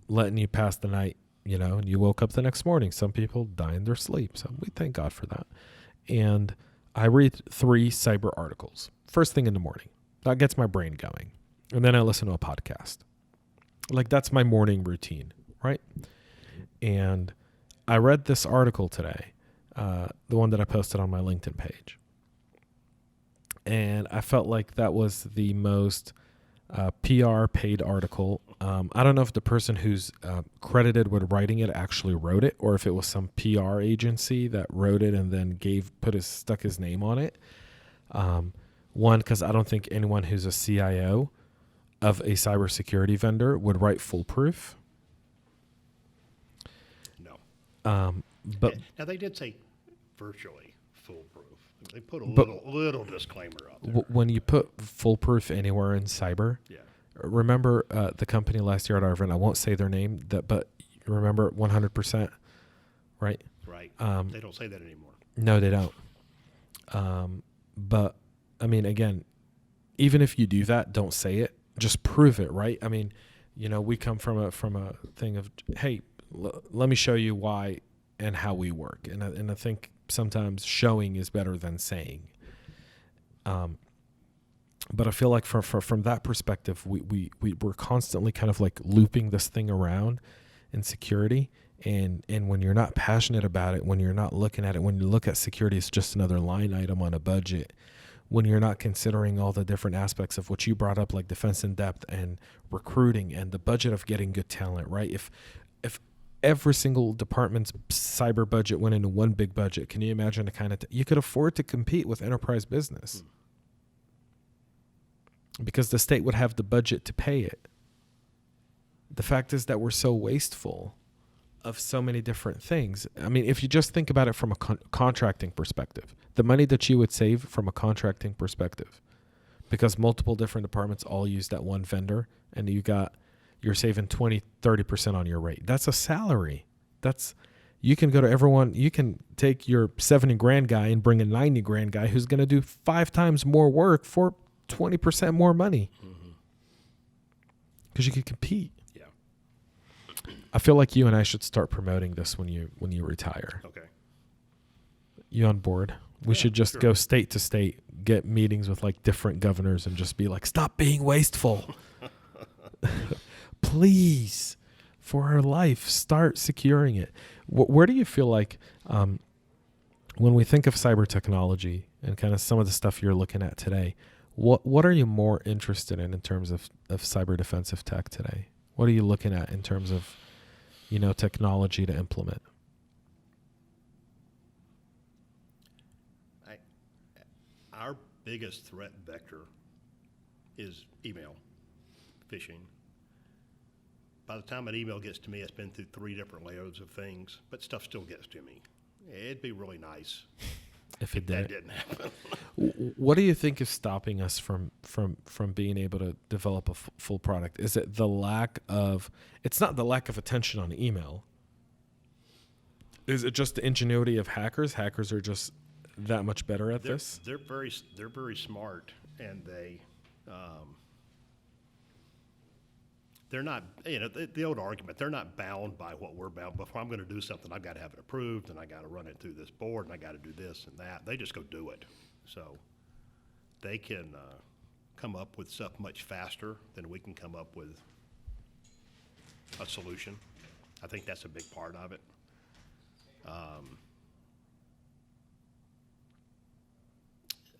letting you pass the night, and you woke up the next morning. Some people die in their sleep, so we thank God for that. And I read 3 cyber articles first thing in the morning. That gets my brain going. And then I listen to a podcast. Like, that's my morning routine, right? And I read this article today, the one that I posted on my LinkedIn page. And I felt like that was the most PR paid article. I don't know if the person who's credited with writing it actually wrote it, or if it was some PR agency that wrote it and then stuck his name on it. One, because I don't think anyone who's a CIO of a cybersecurity vendor would write foolproof. No. But now they did say virtually foolproof. They put a little disclaimer out there. When you put foolproof anywhere in cyber, Yeah. Remember the company last year at our event, I won't say their name, but remember 100%, right? Right. They don't say that anymore. No, they don't. But I mean, again, even if you do that, don't say it. Just prove it, right? I mean, we come from a thing of, hey, let me show you why and how we work, and I think sometimes showing is better than saying. But I feel like from that perspective, we're constantly kind of like looping this thing around in security. And when you're not passionate about it, when you're not looking at it, when you look at security as just another line item on a budget, when you're not considering all the different aspects of what you brought up, like defense in depth and recruiting and the budget of getting good talent, right? If every single department's cyber budget went into one big budget, can you imagine the kind of you could afford to compete with enterprise business? Because the state would have the budget to pay it. The fact is that we're so wasteful of so many different things. I mean, if you just think about it from a contracting perspective, the money that you would save from a contracting perspective, because multiple different departments all use that one vendor, and you're saving 20-30% on your rate. That's a salary. You can go to everyone. You can take your 70 grand guy and bring a 90 grand guy who's going to do 5 times more work for 20% more money. Because you can compete. Yeah. I feel like you and I should start promoting this when you retire. Okay. You on board? We should just go state to state, get meetings with like different governors, and just be like, stop being wasteful. Please, for our life, start securing it. Where do you feel like when we think of cyber technology and kind of some of the stuff you're looking at today, what are you more interested in terms of cyber defensive tech today? What are you looking at in terms of, technology to implement? Our biggest threat vector is email phishing. By the time an email gets to me, it's been through 3 different layers of things, but stuff still gets to me. It'd be really nice if that didn't happen. What do you think is stopping us from being able to develop a full product? Is it the lack of? It's not the lack of attention on email. Is it just the ingenuity of hackers? Hackers are just that much better at this. They're very smart, and they're not, the old argument, they're not bound by what we're bound. Before I'm going to do something, I've got to have it approved, and I got to run it through this board, and I got to do this and that. They just go do it. So they can come up with stuff much faster than we can come up with a solution. I think that's a big part of it.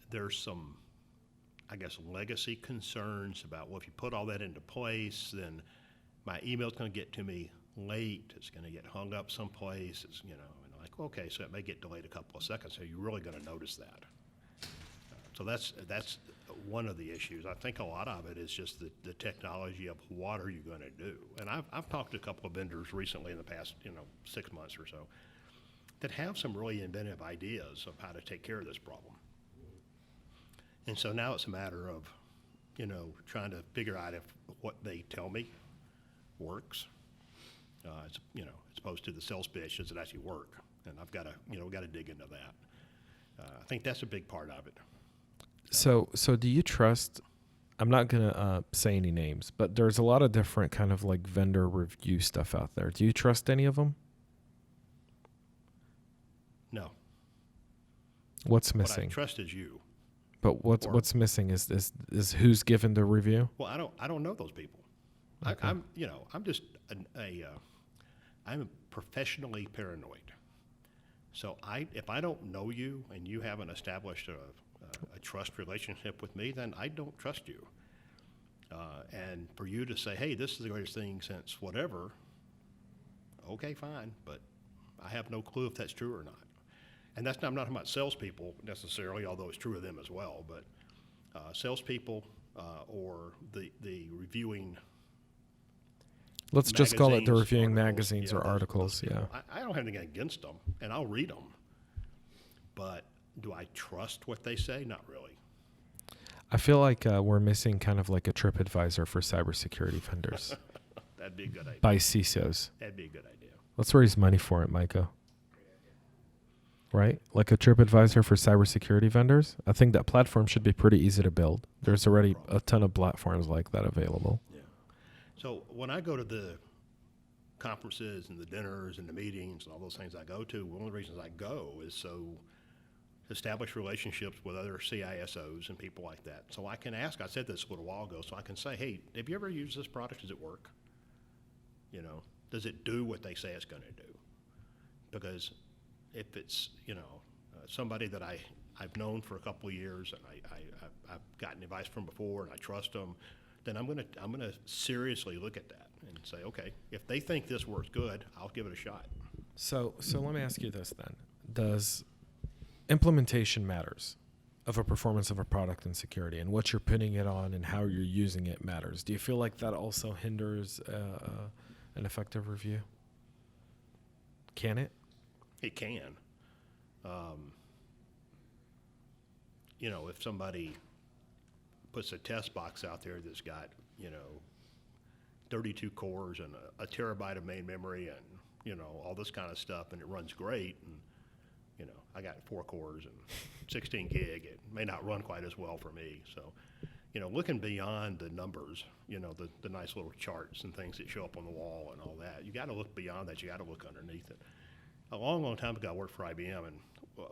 There's some, I guess, legacy concerns about, well, if you put all that into place, then my email's going to get to me late. It's going to get hung up someplace. It's, and like, okay, so it may get delayed a couple of seconds. So you're really going to notice that. So that's one of the issues. I think a lot of it is just the technology of what are you going to do? And I've talked to a couple of vendors recently in the past, 6 months or so that have some really inventive ideas of how to take care of this problem. And so now it's a matter of, trying to figure out if what they tell me works. As opposed to the sales pitch, does it actually work? And I've got to, we've got to dig into that. I think that's a big part of it. So do you trust? I'm not gonna say any names, but there's a lot of different kind of like vendor review stuff out there. Do you trust any of them? No. What's missing? What I trust is you. But what's missing is who's given the review? Well, I don't know those people. Okay. I'm just I'm professionally paranoid. So if I don't know you and you haven't established a trust relationship with me, then I don't trust you. And for you to say, hey, this is the greatest thing since whatever, okay, fine, but I have no clue if that's true or not. And I'm not talking about salespeople necessarily, although it's true of them as well, but salespeople or the reviewing. Let's just call it the reviewing articles, magazines or articles, those yeah. I don't have anything against them, and I'll read them. But do I trust what they say? Not really. I feel like we're missing kind of like a TripAdvisor for cybersecurity vendors. That'd be a good idea. By CISOs. That'd be a good idea. Let's raise money for it, Micah. Right? Like a TripAdvisor for cybersecurity vendors. I think that platform should be pretty easy to build. There's already a ton of platforms like that available. Yeah. So when I go to the conferences and the dinners and the meetings and all those things I go to, one of the reasons I go is so establish relationships with other CISOs and people like that. So I can ask, I said this a little while ago, so I can say, hey, have you ever used this product? Does it work? Does it do what they say it's going to do? Because if it's, somebody that I've known for a couple of years and I've gotten advice from before and I trust them, then I'm gonna seriously look at that and say, okay, if they think this works good, I'll give it a shot. So let me ask you this then. Does implementation matters of a performance of a product in security, and what you're putting it on and how you're using it matters? Do you feel like that also hinders an effective review? Can it? It can. If somebody puts a test box out there that's got, 32 cores and a terabyte of main memory and, all this kind of stuff, and it runs great, and, I got 4 cores and 16 gig, it may not run quite as well for me. So, looking beyond the numbers, the nice little charts and things that show up on the wall and all that, you got to look beyond that. You got to look underneath it. A long, long time ago, I worked for IBM, and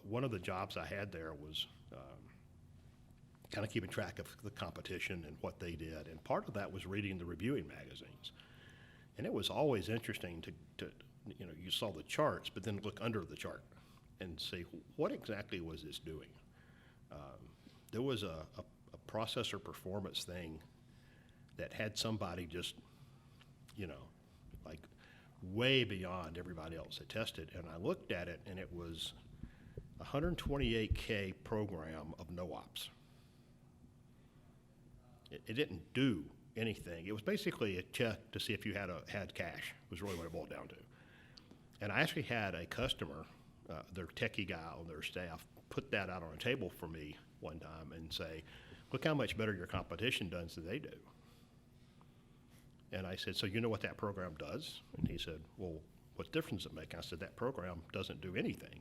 one of the jobs I had there was kind of keeping track of the competition and what they did. And part of that was reading the reviewing magazines. And it was always interesting to you saw the charts, but then look under the chart and see what exactly was this doing. There was a processor performance thing that had somebody just, like way beyond everybody else that tested. And I looked at it, and it was a 128K program of no ops. It didn't do anything. It was basically a check to see if you had cache, was really what it boiled down to. And I actually had a customer, their techie guy on their staff, put that out on a table for me one time and say, look how much better your competition does than they do. And I said, so you know what that program does? And he said, well, what difference does it make? I said, that program doesn't do anything.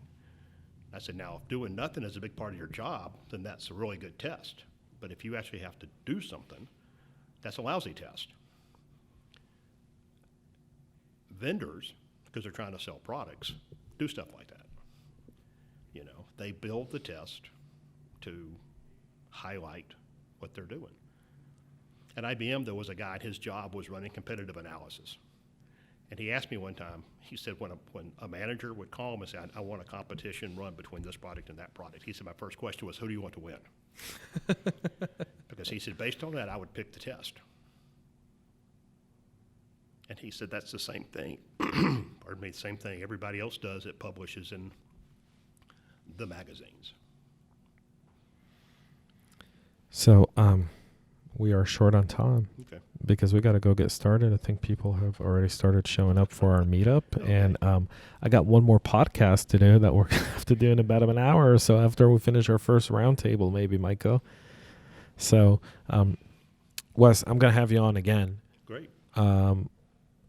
I said, now, if doing nothing is a big part of your job, then that's a really good test. But if you actually have to do something, that's a lousy test. Vendors, because they're trying to sell products, do stuff like that. They build the test to highlight what they're doing. At IBM, there was a guy, his job was running competitive analysis. And he asked me one time, he said, when a manager would call him and say, I want a competition run between this product and that product, he said, my first question was, who do you want to win? Because he said, based on that, I would pick the test. And he said, that's the same thing, pardon me, the same thing everybody else does that publishes in the magazines. So we are short on time. Okay. Because we got to go get started. I think people have already started showing up for our meetup. Okay. And I got one more podcast to do that we're going to have to do in about an hour or so after we finish our first roundtable, maybe, Micah. So, Wes, I'm going to have you on again. Great. And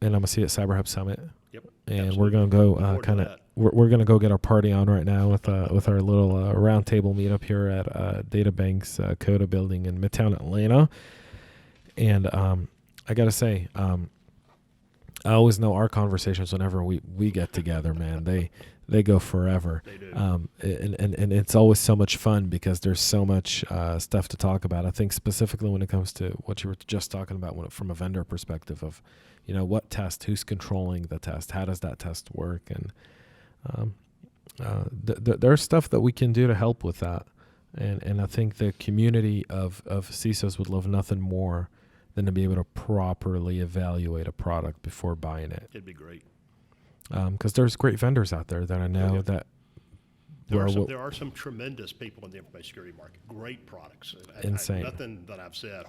I'm going to see you at CyberHub Summit. Yep. And absolutely. we're going to go kind of, we're going to go get our party on right now with our little roundtable meetup here at DataBank's Coda building in Midtown Atlanta. And I got to say, I always know our conversations whenever we get together, man, they go forever. They do. And it's always so much fun because there's so much stuff to talk about. I think specifically when it comes to what you were just talking about from a vendor perspective of, what test, who's controlling the test, how does that test work? And there's stuff that we can do to help with that. And I think the community of CISOs would love nothing more than to be able to properly evaluate a product before buying it. It'd be great. Because there's great vendors out there that I know that there are some tremendous people in the information security market. Great products. Insane. Nothing that I've said.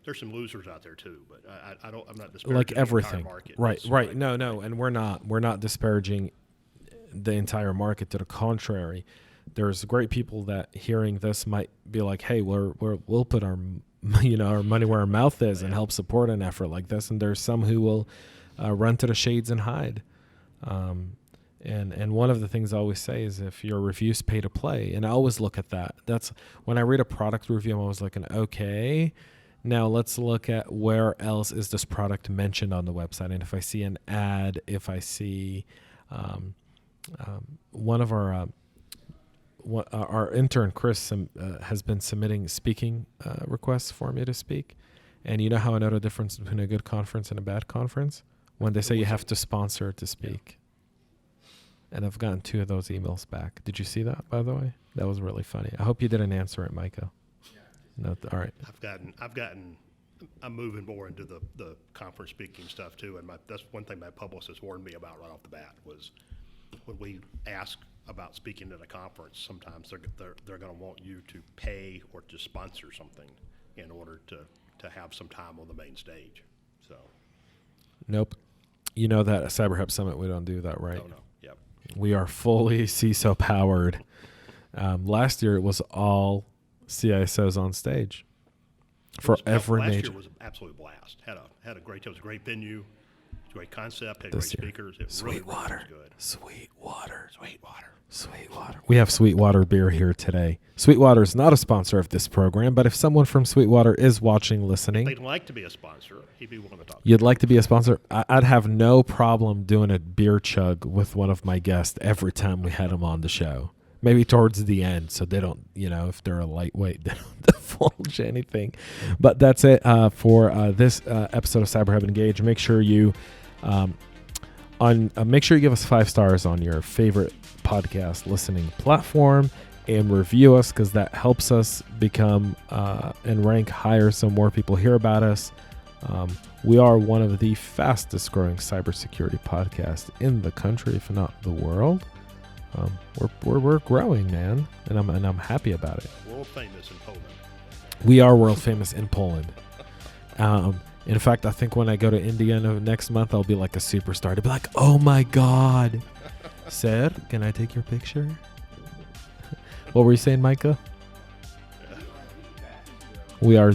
There's some losers out there too, but I'm not disparaging like everything. The entire market. Right. No, and we're not disparaging the entire market. To the contrary, there's great people that hearing this might be like, hey, we'll put our our money where our mouth is and help support an effort like this. And there's some who will run to the shades and hide. And one of the things I always say is if your review's pay to play, and I always look at that. That's when I read a product review, I'm always looking, okay, now let's look at where else is this product mentioned on the website. And if I see an ad, if I see one of our intern, Chris, has been submitting speaking requests for me to speak. And you know how I know the difference between a good conference and a bad conference? When they say you have to sponsor to speak. Yeah. And I've gotten 2 of those emails back. Did you see that, by the way? That was really funny. I hope you didn't answer it, Micah. Yeah. No, all right. I've gotten I'm moving more into the conference speaking stuff too, and that's one thing my publicist warned me about right off the bat was when we ask about speaking at a conference, sometimes they're going to want you to pay or to sponsor something in order to have some time on the main stage. So, Nope. You know that at CyberHub Summit, we don't do that, right? oh no, yep. We are fully CISO powered. Last year, it was all CISOs on stage for every last major. year was an absolute blast. Had a great. It was a great venue, great concept. Had This great year. speakers. It Sweetwater. really was good. Sweetwater. Sweetwater. Sweetwater. We have Sweetwater beer here today. Sweetwater is not a sponsor of this program, but if someone from Sweetwater is watching, listening, They'd like to be a sponsor. He'd be willing to talk. you'd like to be a sponsor, I'd have no problem doing a beer chug with one of my guests every time we had them on the show. Maybe towards the end, so they don't, if they're a lightweight, they don't divulge anything. But that's it for this episode of CyberHub Engage. Make sure you make sure you give us 5 stars on your favorite podcast listening platform and review us, because that helps us become and rank higher so more people hear about us. We are one of the fastest growing cybersecurity podcasts in the country, if not the world. We're growing, man, and I'm happy about it. World famous in Poland. We are world famous in Poland. In fact, I think when I go to India next month, I'll be like a superstar. To be like, oh my God, sir, can I take your picture? What were you saying, Micah? We are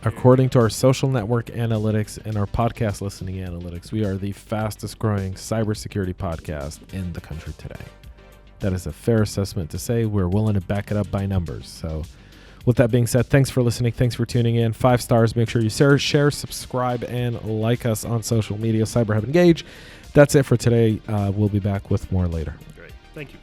according to our social network analytics and our podcast listening analytics, we are the fastest growing cybersecurity podcast in the country today. That is a fair assessment to say. We're willing to back it up by numbers. So with that being said, thanks for listening. Thanks for tuning in. 5 stars. Make sure you share, subscribe, and like us on social media. CyberHub Engage. That's it for today. We'll be back with more later. Great. Thank you.